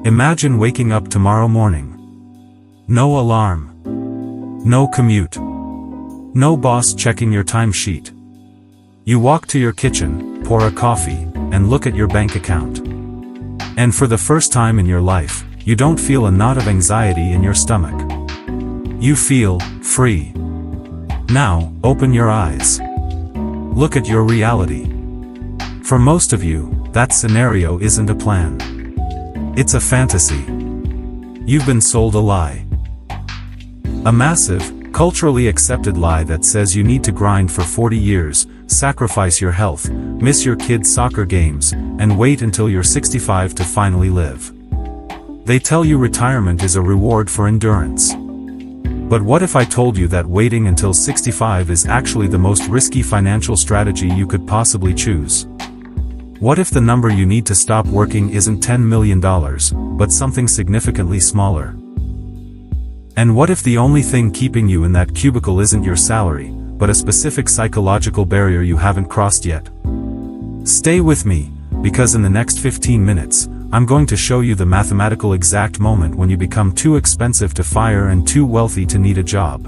Imagine waking up tomorrow morning. No alarm. No commute. No boss checking your timesheet. You walk to your kitchen, pour a coffee, and look at your bank account. And for the first time in your life, you don't feel a knot of anxiety in your stomach. You feel free. Now, open your eyes. Look at your reality. For most of you, that scenario isn't a plan. It's a fantasy. You've been sold a lie. A massive, culturally accepted lie that says you need to grind for 40 years, sacrifice your health, miss your kids' soccer games, and wait until you're 65 to finally live. They tell you retirement is a reward for endurance. But what if I told you that waiting until 65 is actually the most risky financial strategy you could possibly choose? What if the number you need to stop working isn't $10 million, but something significantly smaller? And what if the only thing keeping you in that cubicle isn't your salary, but a specific psychological barrier you haven't crossed yet? Stay with me, because in the next 15 minutes, I'm going to show you the mathematical exact moment when you become too expensive to fire and too wealthy to need a job.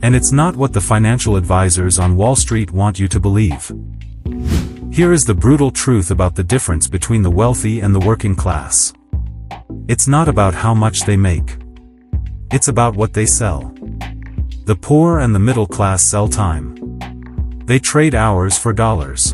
And it's not what the financial advisors on Wall Street want you to believe. Here is the brutal truth about the difference between the wealthy and the working class. It's not about how much they make. It's about what they sell. The poor and the middle class sell time. They trade hours for dollars.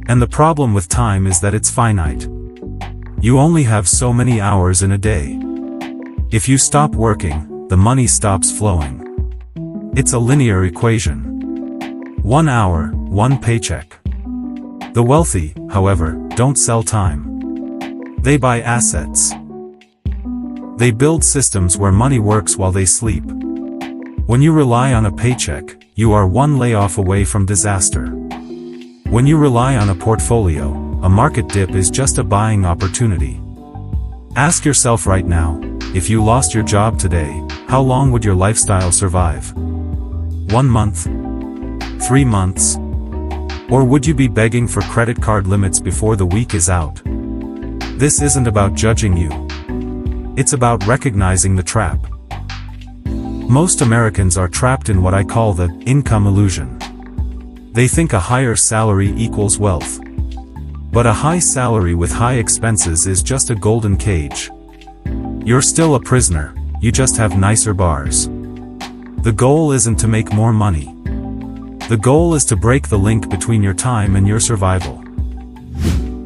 And the problem with time is that it's finite. You only have so many hours in a day. If you stop working, the money stops flowing. It's a linear equation. 1 hour, 1 paycheck. The wealthy, however, don't sell time. They buy assets. They build systems where money works while they sleep. When you rely on a paycheck, you are one layoff away from disaster. When you rely on a portfolio, a market dip is just a buying opportunity. Ask yourself right now, if you lost your job today, how long would your lifestyle survive? 1 month? 3 months? Or would you be begging for credit card limits before the week is out? This isn't about judging you. It's about recognizing the trap. Most Americans are trapped in what I call the income illusion. They think a higher salary equals wealth. But a high salary with high expenses is just a golden cage. You're still a prisoner, you just have nicer bars. The goal isn't to make more money. The goal is to break the link between your time and your survival.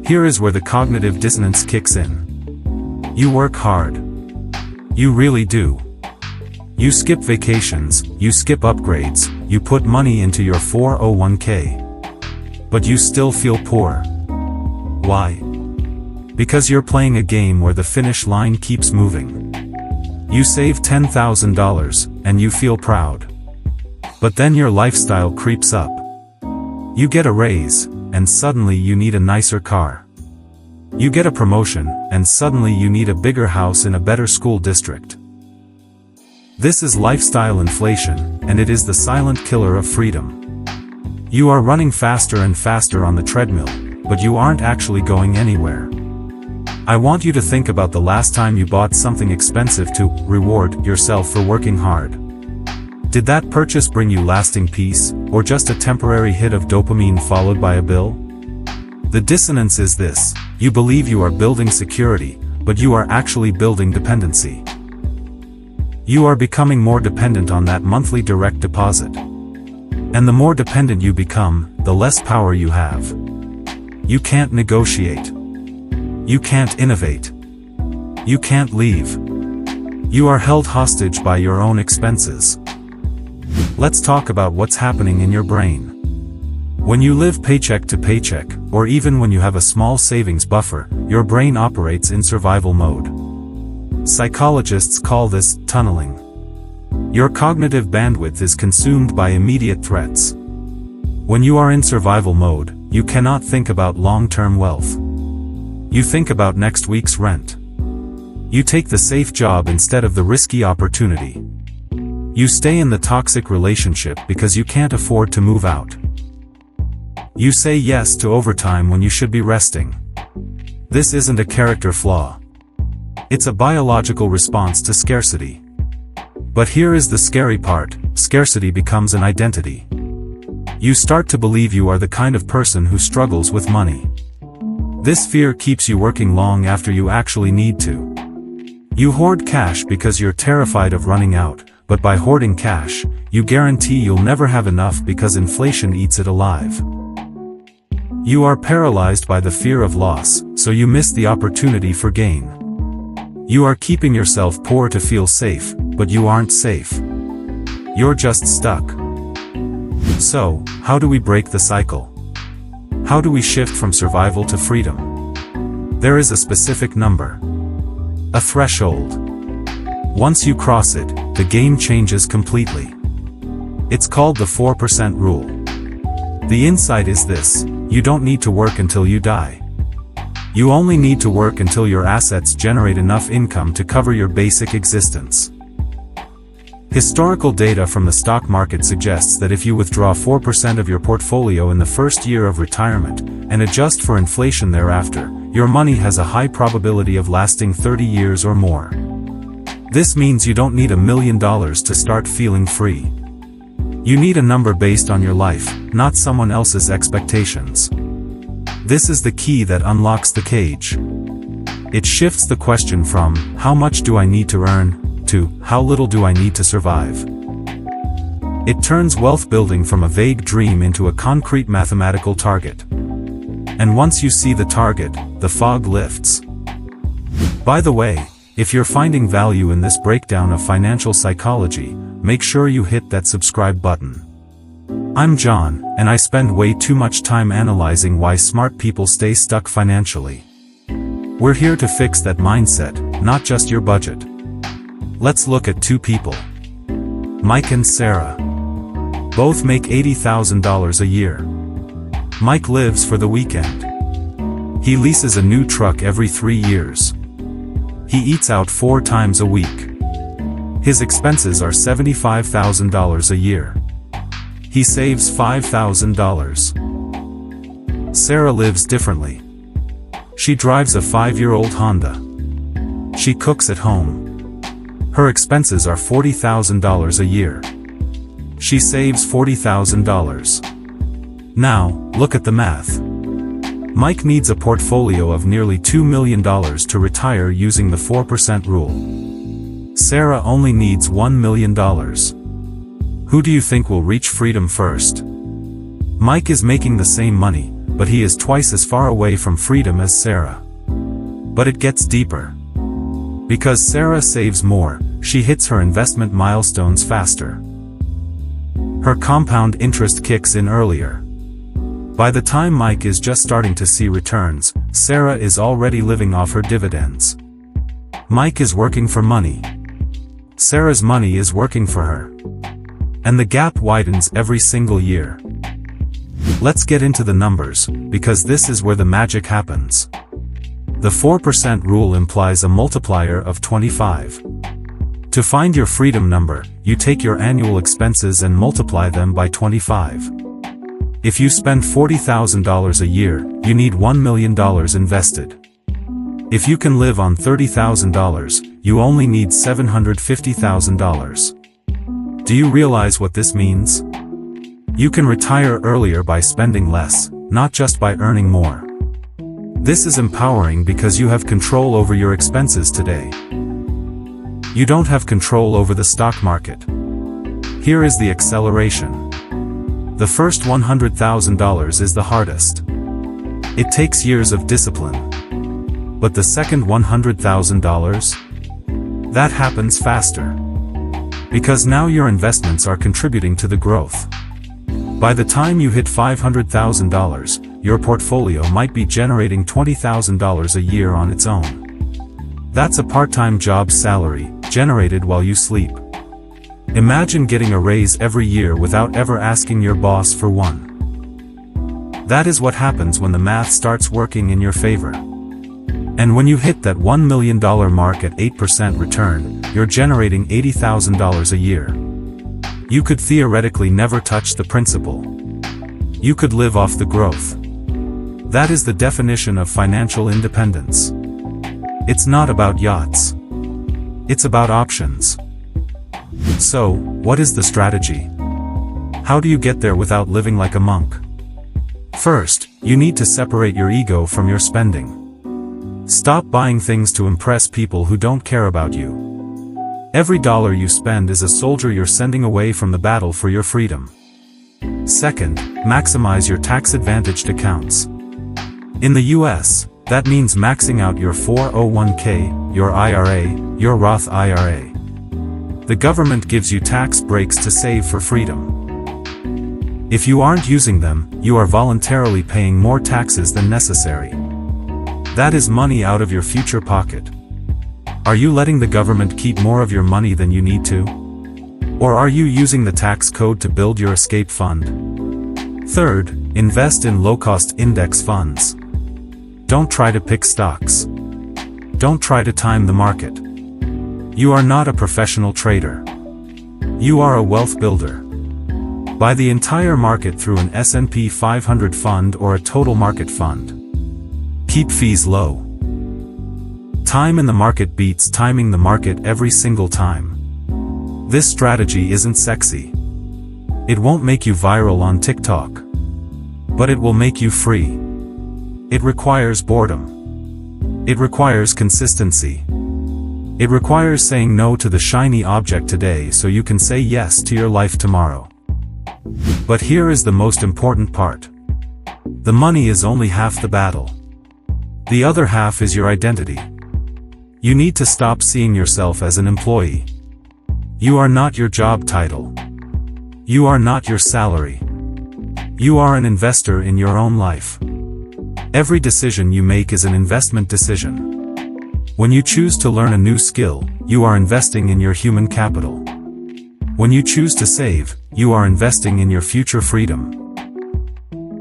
Here is where the cognitive dissonance kicks in. You work hard. You really do. You skip vacations, you skip upgrades, you put money into your 401k. But you still feel poor. Why? Because you're playing a game where the finish line keeps moving. You save $10,000, and you feel proud. But then your lifestyle creeps up. You get a raise, and suddenly you need a nicer car. You get a promotion, and suddenly you need a bigger house in a better school district. This is lifestyle inflation, and it is the silent killer of freedom. You are running faster and faster on the treadmill, but you aren't actually going anywhere. I want you to think about the last time you bought something expensive to reward yourself for working hard. Did that purchase bring you lasting peace, or just a temporary hit of dopamine followed by a bill? The dissonance is this: you believe you are building security, but you are actually building dependency. You are becoming more dependent on that monthly direct deposit. And the more dependent you become, the less power you have. You can't negotiate. You can't innovate. You can't leave. You are held hostage by your own expenses. Let's talk about what's happening in your brain. When you live paycheck to paycheck, or even when you have a small savings buffer, your brain operates in survival mode. Psychologists call this tunneling. Your cognitive bandwidth is consumed by immediate threats. When you are in survival mode, you cannot think about long-term wealth. You think about next week's rent. You take the safe job instead of the risky opportunity. You stay in the toxic relationship because you can't afford to move out. You say yes to overtime when you should be resting. This isn't a character flaw. It's a biological response to scarcity. But here is the scary part: scarcity becomes an identity. You start to believe you are the kind of person who struggles with money. This fear keeps you working long after you actually need to. You hoard cash because you're terrified of running out, but by hoarding cash, you guarantee you'll never have enough because inflation eats it alive. You are paralyzed by the fear of loss, so you miss the opportunity for gain. You are keeping yourself poor to feel safe, but you aren't safe. You're just stuck. So, how do we break the cycle? How do we shift from survival to freedom? There is a specific number. A threshold. Once you cross it, the game changes completely. It's called the 4% rule. The insight is this: you don't need to work until you die. You only need to work until your assets generate enough income to cover your basic existence. Historical data from the stock market suggests that if you withdraw 4% of your portfolio in the first year of retirement, and adjust for inflation thereafter, your money has a high probability of lasting 30 years or more. This means you don't need $1 million to start feeling free. You need a number based on your life, not someone else's expectations. This is the key that unlocks the cage. It shifts the question from, how much do I need to earn, to, how little do I need to survive? It turns wealth building from a vague dream into a concrete mathematical target. And once you see the target, the fog lifts. By the way, if you're finding value in this breakdown of financial psychology, make sure you hit that subscribe button. I'm John, and I spend way too much time analyzing why smart people stay stuck financially. We're here to fix that mindset, not just your budget. Let's look at two people. Mike and Sarah. Both make $80,000 a year. Mike lives for the weekend. He leases a new truck every 3 years. He eats out 4 times a week. His expenses are $75,000 a year. He saves $5,000. Sarah lives differently. She drives a 5-year-old Honda. She cooks at home. Her expenses are $40,000 a year. She saves $40,000. Now, look at the math. Mike needs a portfolio of nearly $2 million to retire using the 4% rule. Sarah only needs $1 million. Who do you think will reach freedom first? Mike is making the same money, but he is twice as far away from freedom as Sarah. But it gets deeper. Because Sarah saves more, she hits her investment milestones faster. Her compound interest kicks in earlier. By the time Mike is just starting to see returns, Sarah is already living off her dividends. Mike is working for money. Sarah's money is working for her. And the gap widens every single year. Let's get into the numbers, because this is where the magic happens. The 4% rule implies a multiplier of 25. To find your freedom number, you take your annual expenses and multiply them by 25. If you spend $40,000 a year, you need $1 million invested. If you can live on $30,000, you only need $750,000. Do you realize what this means? You can retire earlier by spending less, not just by earning more. This is empowering because you have control over your expenses today. You don't have control over the stock market. Here is the acceleration. The first $100,000 is the hardest. It takes years of discipline. But the second $100,000? That happens faster. Because now your investments are contributing to the growth. By the time you hit $500,000, your portfolio might be generating $20,000 a year on its own. That's a part-time job salary, generated while you sleep. Imagine getting a raise every year without ever asking your boss for one. That is what happens when the math starts working in your favor. And when you hit that $1 million mark at 8% return, you're generating $80,000 a year. You could theoretically never touch the principal. You could live off the growth. That is the definition of financial independence. It's not about yachts. It's about options. So, what is the strategy? How do you get there without living like a monk? First, you need to separate your ego from your spending. Stop buying things to impress people who don't care about you. Every dollar you spend is a soldier you're sending away from the battle for your freedom. Second, maximize your tax-advantaged accounts. In the US, that means maxing out your 401k, your IRA, your Roth IRA. The government gives you tax breaks to save for freedom. If you aren't using them, you are voluntarily paying more taxes than necessary. That is money out of your future pocket. Are you letting the government keep more of your money than you need to? Or are you using the tax code to build your escape fund? Third, invest in low-cost index funds. Don't try to pick stocks. Don't try to time the market. You are not a professional trader. You are a wealth builder. Buy the entire market through an S&P 500 fund or a total market fund. Keep fees low. Time in the market beats timing the market every single time. This strategy isn't sexy. It won't make you viral on TikTok. But it will make you free. It requires boredom. It requires consistency. It requires saying no to the shiny object today so you can say yes to your life tomorrow. But here is the most important part. The money is only half the battle. The other half is your identity. You need to stop seeing yourself as an employee. You are not your job title. You are not your salary. You are an investor in your own life. Every decision you make is an investment decision. When you choose to learn a new skill, you are investing in your human capital. When you choose to save, you are investing in your future freedom.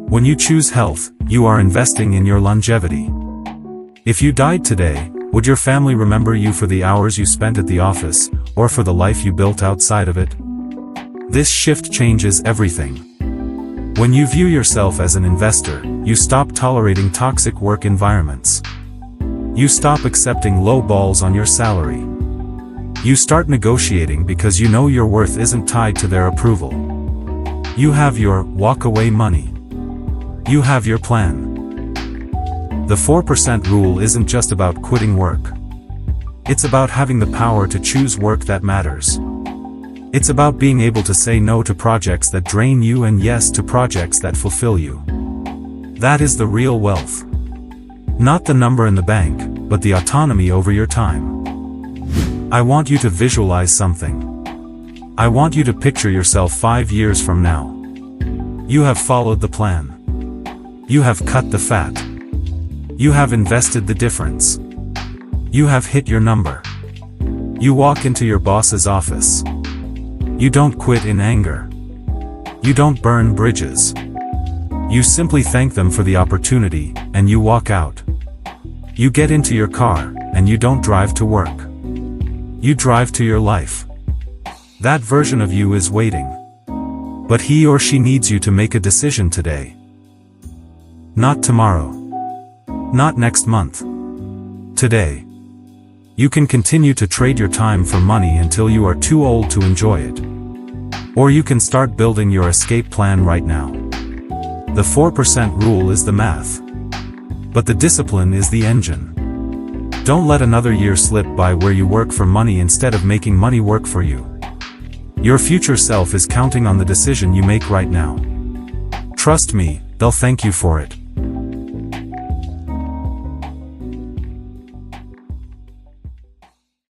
When you choose health, you are investing in your longevity. If you died today, would your family remember you for the hours you spent at the office, or for the life you built outside of it? This shift changes everything. When you view yourself as an investor, you stop tolerating toxic work environments. You stop accepting low balls on your salary. You start negotiating because you know your worth isn't tied to their approval. You have your walk-away money. You have your plan. The 4% rule isn't just about quitting work. It's about having the power to choose work that matters. It's about being able to say no to projects that drain you and yes to projects that fulfill you. That is the real wealth. Not the number in the bank, but the autonomy over your time. I want you to visualize something. I want you to picture yourself 5 years from now. You have followed the plan. You have cut the fat. You have invested the difference. You have hit your number. You walk into your boss's office. You don't quit in anger. You don't burn bridges. You simply thank them for the opportunity, and you walk out. You get into your car, and you don't drive to work. You drive to your life. That version of you is waiting. But he or she needs you to make a decision today. Not tomorrow. Not next month. Today. You can continue to trade your time for money until you are too old to enjoy it. Or you can start building your escape plan right now. The 4% rule is the math. But the discipline is the engine. Don't let another year slip by where you work for money instead of making money work for you. Your future self is counting on the decision you make right now. Trust me, they'll thank you for it.